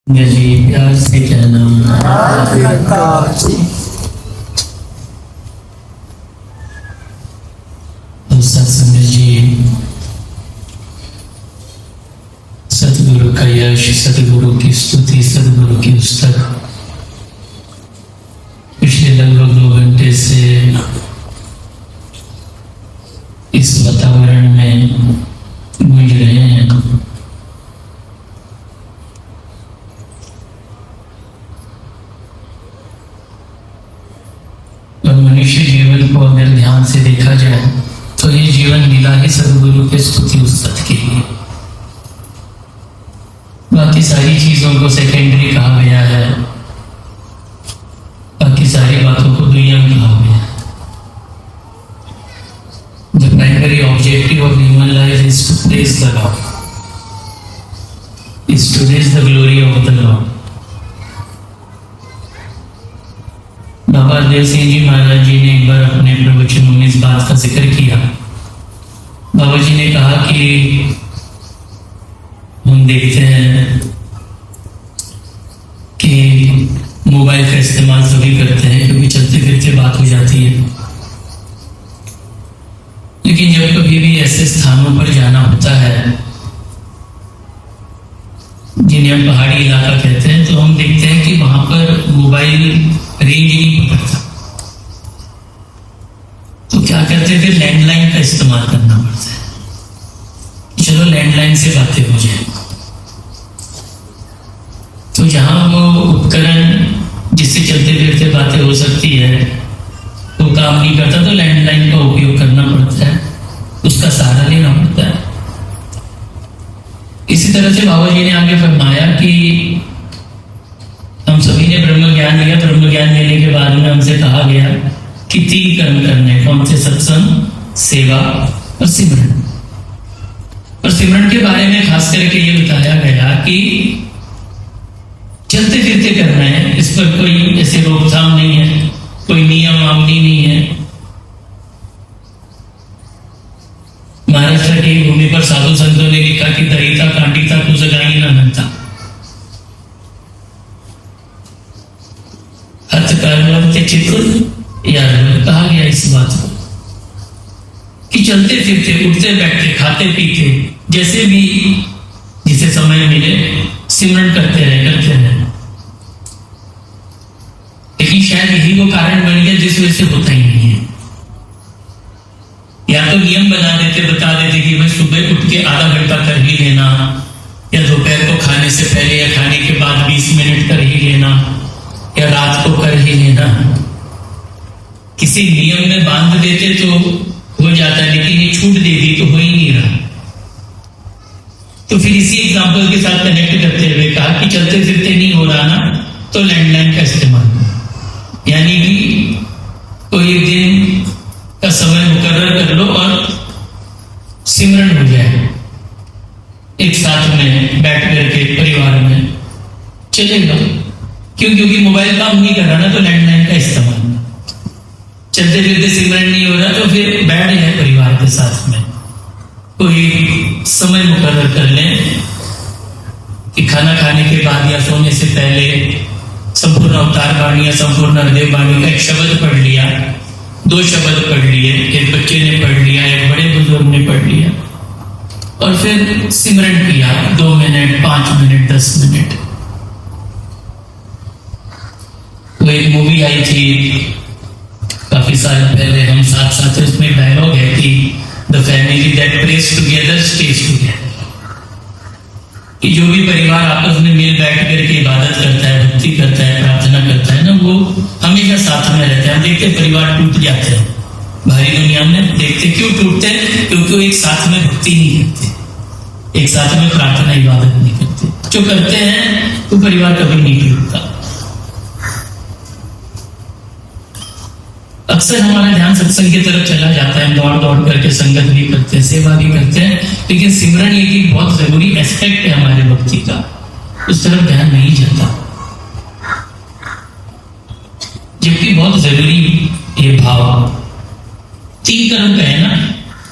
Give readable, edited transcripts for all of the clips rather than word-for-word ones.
जी प्यार से कहना तो सत्संग जी, सतगुरु का यश, सतगुरु की स्तुति, सतगुरु की पुस्तक पिछले लगभग 2 घंटे से इस वातावरण में गूंज रहे हैं। और मनुष्य जीवन को अगर ध्यान से देखा जाए तो ये जीवन मिला ही सदगुरु के स्तुति उस्तत के लिए। बाकी सारी चीजों को सेकेंडरी कहा गया है, बाकी सारी बातों को दुनिया कहा गया है। The primary objective of human life is to praise the Lord, is to raise the glory of the Lord. बाबा देव सिंह जी महाराज जी ने एक बार अपने प्रवचनों में इस बात का जिक्र किया। बाबा जी ने कहा कि हम देखते हैं कि मोबाइल का इस्तेमाल सभी करते हैं क्योंकि चलते फिरते बात हो जाती है, लेकिन जब कभी भी ऐसे स्थानों पर जाना होता है जिन्हें हम पहाड़ी इलाका कहते हैं, तो हम देखते हैं कि वहां पर मोबाइल रेंज नहीं पकड़ता। तो क्या करते हैं, फिर लैंडलाइन का इस्तेमाल करना पड़ता है। चलो लैंडलाइन से बातें हो जाए। तो जहां वो उपकरण जिससे चलते फिरते बातें हो सकती है वो काम नहीं करता, तो लैंडलाइन का उपयोग करना पड़ता है, उसका सहारा लेना पड़ता है। इसी तरह से बाबा जी ने आगे फरमाया कि हम सभी ने ब्रह्म ज्ञान लिया। ब्रह्म ज्ञान लेने के बाद में हमसे कहा गया कि 3 कर्म करने, कौन से? सत्संग, सेवा और सिमरन। और सिमरन के बारे में खास करके ये बताया गया कि चलते फिरते करना है, इस पर कोई ऐसे रोकथाम नहीं है, कोई नियम आमनी नहीं है। महाराष्ट्र की भूमि पर साधु संतों ने लिखा कि दरिता कांटिता कुछ गाई न बनता, अर्थ कर्म के चित्र याद कहा गया इस बात को कि चलते फिरते, उठते बैठते, खाते पीते, जैसे भी जिसे समय मिले सिमरन करते रहे। लेकिन शायद यही वो कारण बन गया जिस वजह से होता ही नहीं है। या तो नियम बना देते, बता देते कि भाई सुबह उठ के आधा घंटा कर ही लेना, या दोपहर को खाने से पहले या खाने के बाद 20 मिनट कर ही लेना, या रात को कर ही लेना। किसी नियम में बांध देते तो हो जाता है, लेकिन ये छूट दे दी तो हो ही नहीं रहा। तो फिर इसी एग्जाम्पल के साथ कनेक्ट करते हुए कहा कि चलते फिरते नहीं हो रहा ना, तो लैंडलाइन का इस्तेमाल, यानी कि कोई एक दिन का समय मुकर्रर कर लो और सिमरन हो जाए, एक साथ में बैठ करके परिवार में चलेगा। क्यों? क्योंकि मोबाइल काम नहीं कर रहा ना, तो लैंडलाइन का इस्तेमाल। चलते फिरते सिमरन नहीं हो रहा तो फिर बैठ जाए परिवार के साथ में, कोई समय मुकर्रर कर लें कि खाना खाने के बाद या सोने से पहले संपूर्ण अवतार वाणी या संपूर्ण हृदय वाणी का एक शब्द पढ़ लिया, 2 शब्द पढ़ लिए, एक बच्चे ने पढ़ लिया, एक बड़े बुजुर्ग ने पढ़ लिया, और फिर सिमरन किया 2 मिनट, 5 मिनट, 10 मिनट। वो एक मूवी आई थी काफी साल पहले, हम साथ साथ, उसमें डायलॉग है कि the family that praise together stage together, कि जो भी परिवार आपस में मिल बैठ करके इबादत करता है, भक्ति करता है, प्रार्थना करता है ना, वो हमेशा साथ में रहते हैं। हम देखते परिवार टूट जाते हैं बाहरी दुनिया में, देखते क्यों टूटते हैं? क्योंकि वो एक साथ में भक्ति नहीं करते, एक साथ में प्रार्थना इबादत नहीं करते। जो करते हैं तो परिवार कभी नहीं टूटता। अक्सर हमारा ध्यान सत्संग की तरफ चला जाता है, दौड़ दौड़ करके संगत भी करते हैं, सेवा भी करते हैं, लेकिन सिमरन एक बहुत जरूरी एस्पेक्ट है हमारे भक्ति का, उस तरफ ध्यान नहीं जाता। जबकि बहुत जरूरी ये भाव 3 कर्म का है ना।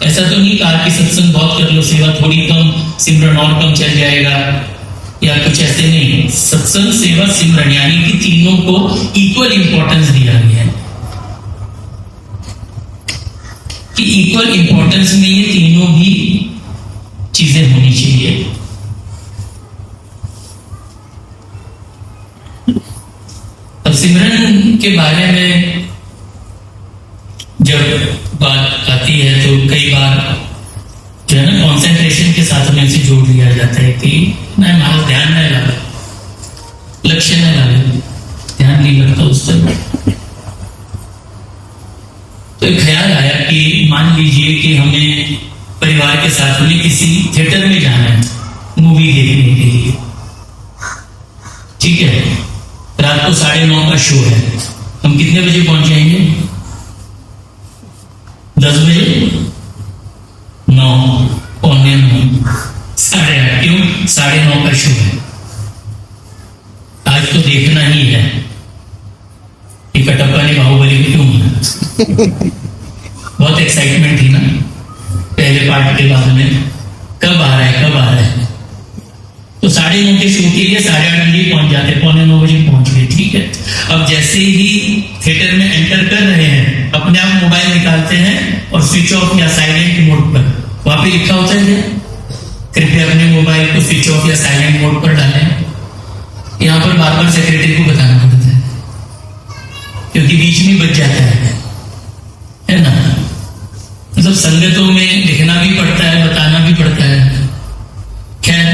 ऐसा तो नहीं कहा कि सत्संग बहुत कर लो, सेवा थोड़ी कम, सिमरन और कम चल जाएगा, या कुछ ऐसे नहीं, सत्संग, सेवा, सिमरन, यानी कि तीनों को इक्वल इंपॉर्टेंस दिया गया है कि इक्वल इंपॉर्टेंस में ये तीनों भी चीजें होनी चाहिए। अब सिमरन के बारे में जब बात आती है तो कई बार जो है ना कॉन्सेंट्रेशन के साथ में इसे जोड़ लिया जाता है कि ना हमारा ध्यान नहीं लगा, लक्ष्य नहीं लगा, ध्यान नहीं लगता उस तरह। तो एक ख्याल आया कि मान लीजिए कि हमें परिवार के साथ में किसी थिएटर में जाना है मूवी देखने के लिए, ठीक है, रात को 9:30 का शो है, हम कितने बजे पहुंच जाएंगे? 10 बजे? 9, पौने 9, 8:30। क्यों? 9:30 का शो है, आज तो देखना ही है। ये कटप्पा ने बाहुबली को क्यों मारा? बहुत एक्साइटमेंट थी ना पहले पार्ट के बाद में, कब आ रहा है कब आ रहा है। तो 9:30 के शो के लिए 8:30 बजे पहुंच जाते, पौने 9 बजे पहुंच गए, ठीक है। अब जैसे ही थिएटर में एंटर कर रहे हैं अपने आप मोबाइल निकालते हैं और स्विच ऑफ या साइलेंट मोड पर, वहां पे लिखा होता है कृपया अपने मोबाइल को स्विच ऑफ या साइलेंट मोड पर डालें। यहां पर बार बार सेक्रेटरी को बताना पड़ता है क्योंकि बीच में बच जाता है ना। मतलब संगतों में लिखना भी पड़ता है, बताना भी पड़ता है। खैर,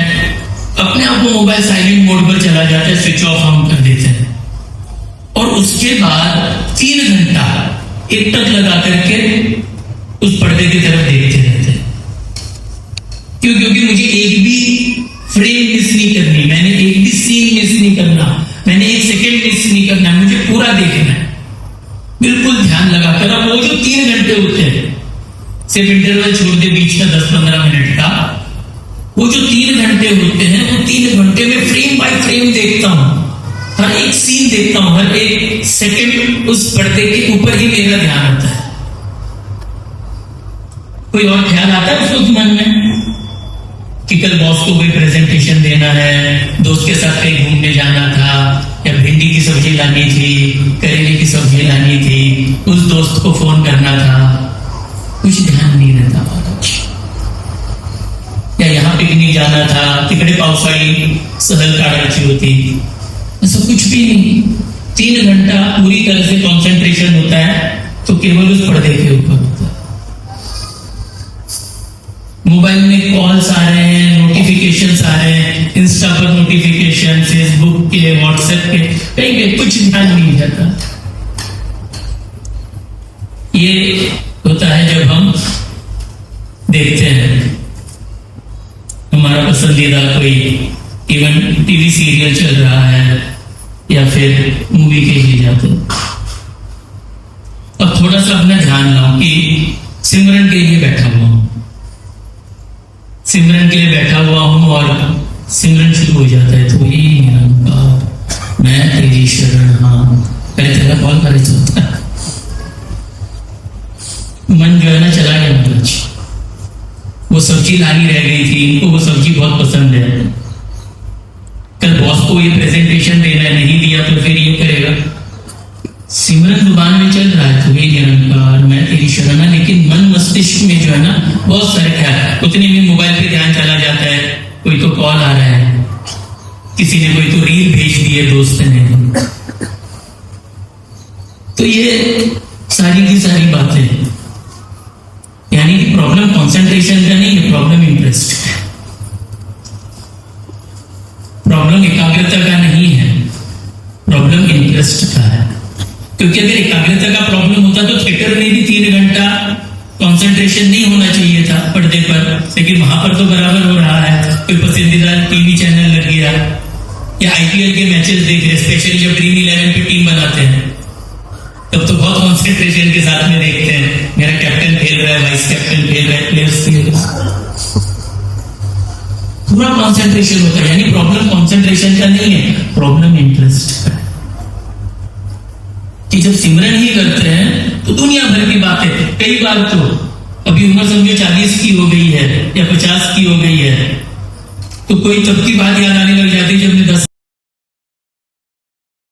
अपने आप को मोबाइल साइलेंट मोड पर चला जाता है, स्विच ऑफ हम कर देते हैं और उसके बाद 3 घंटा एक टक लगा करके उस पर्दे की तरफ देखते रहते हैं। क्यों? क्योंकि मुझे एक भी फ्रेम मिस नहीं करनी, मैंने एक भी सीन मिस नहीं करना, मैंने 1 सेकेंड मिस नहीं करना, मुझे पूरा देखना है, बिल्कुल ध्यान लगाकर। अब वो जो 3 घंटे होते हैं, सिर्फ इंटरवल छोड़ दे बीच का 10-15 मिनट का, वो जो 3 घंटे होते हैं, वो 3 घंटे में फ्रेम बाय फ्रेम देखता हूं, हर एक सीन देखता हूं, हर एक सेकंड उस पर्दे के ऊपर ही मेरा ध्यान होता है। कोई और ख्याल आता है उस वक्त मन में कि कल बॉस को कोई प्रेजेंटेशन देना है, दोस्त के साथ कहीं घूमने जाना था, या भिंडी की सब्जी लानी थी, करेले की सब्जी लानी थी, उस दोस्त को फोन करना था, कुछ ध्यान नहीं रहता। या यहाँ पिकनिक जाना था, तिकडे पावसाळी सहल काढायची होती, ऐसा कुछ भी नहीं। 3 घंटा पूरी तरह से कंसंट्रेशन होता है तो केवल उस पर्दे के ऊपर होता है। मोबाइल में कॉल्स आ रहे हैं, नोटिफिकेशंस आ रहे हैं, इंस्टा पर नोटिफिकेशन, फेसबुक के, व्हाट्सएप के, कहीं पे कुछ ध्यान नहीं जाता। ये होता है जब हम देखते हैं हमारा पसंदीदा कोई इवन टीवी सीरियल चल रहा है या फिर मूवी के लिए जाते हैं। अब थोड़ा सा अपना ध्यान लाओ कि सिमरन के लिए बैठा हुआ हूं, सिमरन के लिए बैठा हुआ हूं और सिमरन शुरू हो जाता है तो ही निरंकार मैं तेरी शरण, हाँ पहले तेरा कॉल करे चलता, मन जो है ना चला गया मतलब। वो सब्जी लानी रह गई थी, इनको वो सब्जी बहुत पसंद है, कल बॉस को ये प्रेजेंटेशन देना है, नहीं दिया तो फिर ये करेगा। सिमरन जुबान में चल रहा है तो हे निरंकार मैं तेरी शरण, लेकिन मन मस्तिष्क में जो है ना बहुत सारे ख्याल, उतने में मोबाइल पे ध्यान चला जाता है, कोई तो कॉल आ रहा है, किसी ने कोई तो रील भेज दी है दोस्त ने। तो ये सारी की सारी बातें, यानी कि प्रॉब्लम कंसंट्रेशन का नहीं है, प्रॉब्लम इंटरेस्ट का, प्रॉब्लम एकाग्रता का नहीं है, प्रॉब्लम इंटरेस्ट का है। क्योंकि अगर एकाग्रता का प्रॉब्लम होता तो थिएटर में भी 3 घंटा कंसंट्रेशन नहीं होना चाहिए था पर्दे पर, लेकिन वहां पर तो बराबर हो रहा है। कोई पसंदीदा टीवी चैनल लग गया या आईपीएल के मैचेस देख रहे, स्पेशली जब ड्रीम 11 पे टीम बनाते हैं तब तो बहुत कंसंट्रेशन के साथ में देखते हैं, मेरा कैप्टन खेल रहा है, वाइस कैप्टन खेल रहा है, प्लेयर्स खेल रहे हैं, पूरा कंसंट्रेशन होता है। यानी प्रॉब्लम कंसंट्रेशन का नहीं है, प्रॉब्लम इंटरेस्ट का है। कि जब सिमरन ही करते हैं तो दुनिया भर की बातें, कई बार तो अभी उम्र समझो 40 की हो गई है या 50 की हो गई है, तो कोई तब की बात याद आने लग जाती जब मैं 10